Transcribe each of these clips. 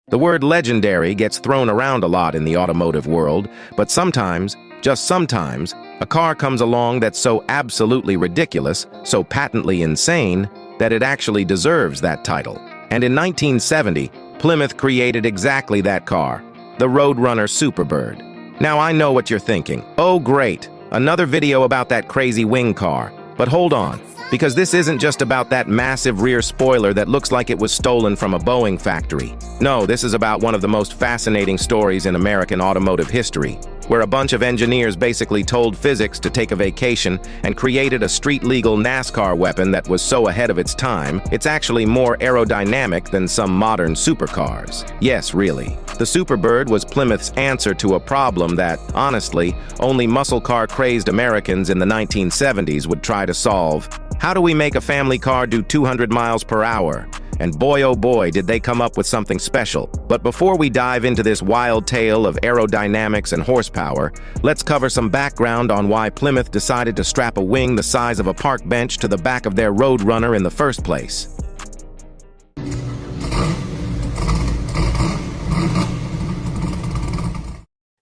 The word legendary gets thrown around a lot in the automotive world, but sometimes, just sometimes, a car comes along that's so absolutely ridiculous, so patently insane, that it actually deserves that title. And in 1970, Plymouth created exactly that car, the Roadrunner Superbird. Now I know what you're thinking. Oh great, another video about that crazy wing car. But hold on, because this isn't just about that massive rear spoiler that looks like it was stolen from a Boeing factory. No, this is about one of the most fascinating stories in American automotive history, where a bunch of engineers basically told physics to take a vacation and created a street-legal NASCAR weapon that was so ahead of its time, it's actually more aerodynamic than some modern supercars. Yes, really. The Superbird was Plymouth's answer to a problem that, honestly, only muscle car-crazed Americans in the 1970s would try to solve. How do we make a family car do 200 miles per hour? And boy oh boy did they come up with something special. But before we dive into this wild tale of aerodynamics and horsepower, let's cover some background on why Plymouth decided to strap a wing the size of a park bench to the back of their Roadrunner in the first place.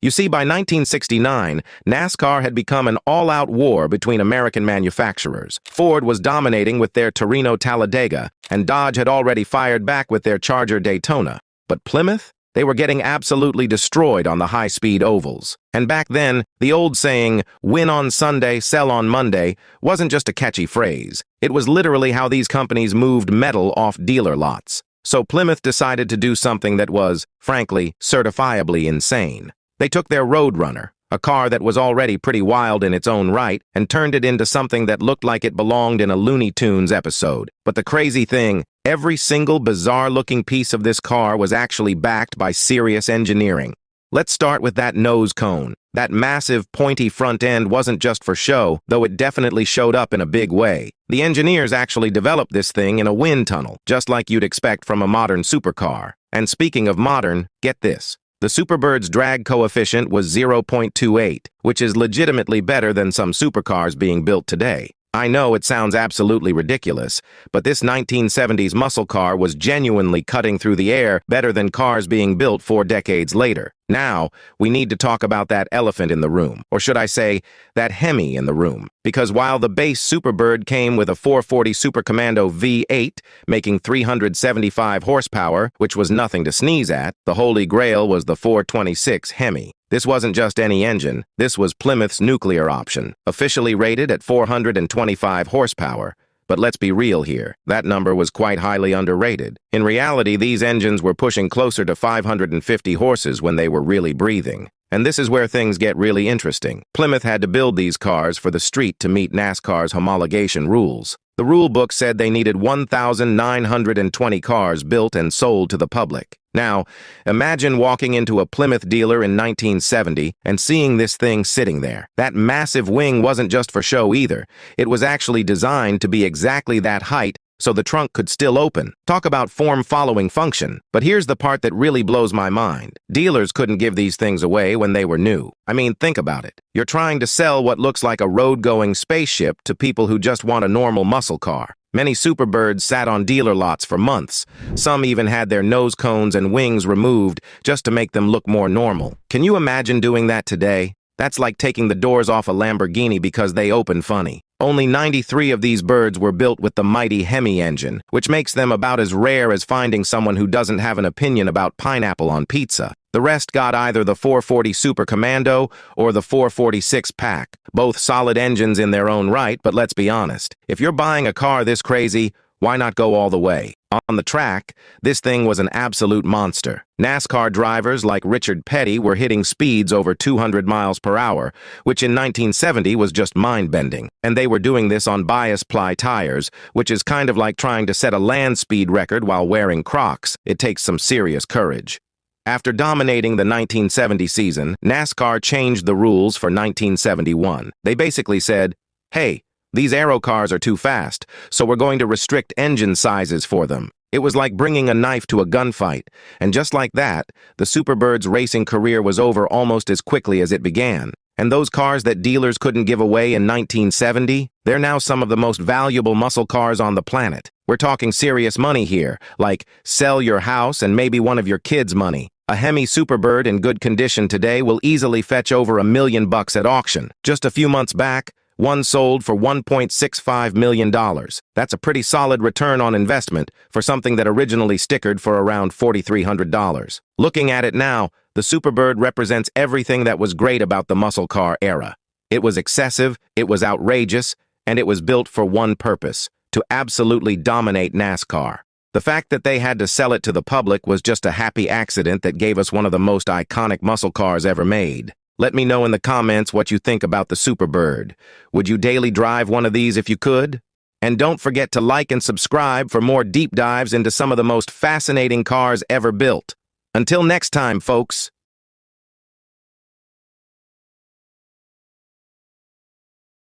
You see, by 1969, NASCAR had become an all-out war between American manufacturers. Ford was dominating with their Torino Talladega, and Dodge had already fired back with their Charger Daytona. But Plymouth? They were getting absolutely destroyed on the high-speed ovals. And back then, the old saying, win on Sunday, sell on Monday, wasn't just a catchy phrase. It was literally how these companies moved metal off dealer lots. So Plymouth decided to do something that was, frankly, certifiably insane. They took their Roadrunner, a car that was already pretty wild in its own right, and turned it into something that looked like it belonged in a Looney Tunes episode. But the crazy thing, every single bizarre-looking piece of this car was actually backed by serious engineering. Let's start with that nose cone. That massive, pointy front end wasn't just for show, though it definitely showed up in a big way. The engineers actually developed this thing in a wind tunnel, just like you'd expect from a modern supercar. And speaking of modern, get this. The Superbird's drag coefficient was 0.28, which is legitimately better than some supercars being built today. I know it sounds absolutely ridiculous, but this 1970s muscle car was genuinely cutting through the air better than cars being built 4 decades later. Now, we need to talk about that elephant in the room, or should I say, that Hemi in the room. Because while the base Superbird came with a 440 Super Commando V8, making 375 horsepower, which was nothing to sneeze at, the holy grail was the 426 Hemi. This wasn't just any engine, this was Plymouth's nuclear option, officially rated at 425 horsepower. But let's be real here, that number was quite highly underrated. In reality, these engines were pushing closer to 550 horses when they were really breathing. And this is where things get really interesting. Plymouth had to build these cars for the street to meet NASCAR's homologation rules. The rule book said they needed 1,920 cars built and sold to the public. Now, imagine walking into a Plymouth dealer in 1970 and seeing this thing sitting there. That massive wing wasn't just for show either. It was actually designed to be exactly that height so the trunk could still open. Talk about form-following function. But here's the part that really blows my mind. Dealers couldn't give these things away when they were new. I mean, think about it. You're trying to sell what looks like a road-going spaceship to people who just want a normal muscle car. Many Superbirds sat on dealer lots for months. Some even had their nose cones and wings removed just to make them look more normal. Can you imagine doing that today? That's like taking the doors off a Lamborghini because they open funny. Only 93 of these birds were built with the mighty Hemi engine, which makes them about as rare as finding someone who doesn't have an opinion about pineapple on pizza. The rest got either the 440 Super Commando or the 446 Pack, both solid engines in their own right, but let's be honest. If you're buying a car this crazy, why not go all the way? On the track, this thing was an absolute monster. NASCAR drivers like Richard Petty were hitting speeds over 200 miles per hour, which in 1970 was just mind-bending. And they were doing this on bias-ply tires, which is kind of like trying to set a land speed record while wearing Crocs. It takes some serious courage. After dominating the 1970 season, NASCAR changed the rules for 1971. They basically said, hey, these aero cars are too fast, so we're going to restrict engine sizes for them. It was like bringing a knife to a gunfight, and just like that, the Superbird's racing career was over almost as quickly as it began. And those cars that dealers couldn't give away in 1970, they're now some of the most valuable muscle cars on the planet. We're talking serious money here, like sell your house and maybe one of your kids' money. A Hemi Superbird in good condition today will easily fetch over $1 million at auction. Just a few months back, one sold for $1.65 million. That's a pretty solid return on investment for something that originally stickered for around $4,300. Looking at it now, the Superbird represents everything that was great about the muscle car era. It was excessive, it was outrageous, and it was built for one purpose: to absolutely dominate NASCAR. The fact that they had to sell it to the public was just a happy accident that gave us one of the most iconic muscle cars ever made. Let me know in the comments what you think about the Superbird. Would you daily drive one of these if you could? And don't forget to like and subscribe for more deep dives into some of the most fascinating cars ever built. Until next time, folks.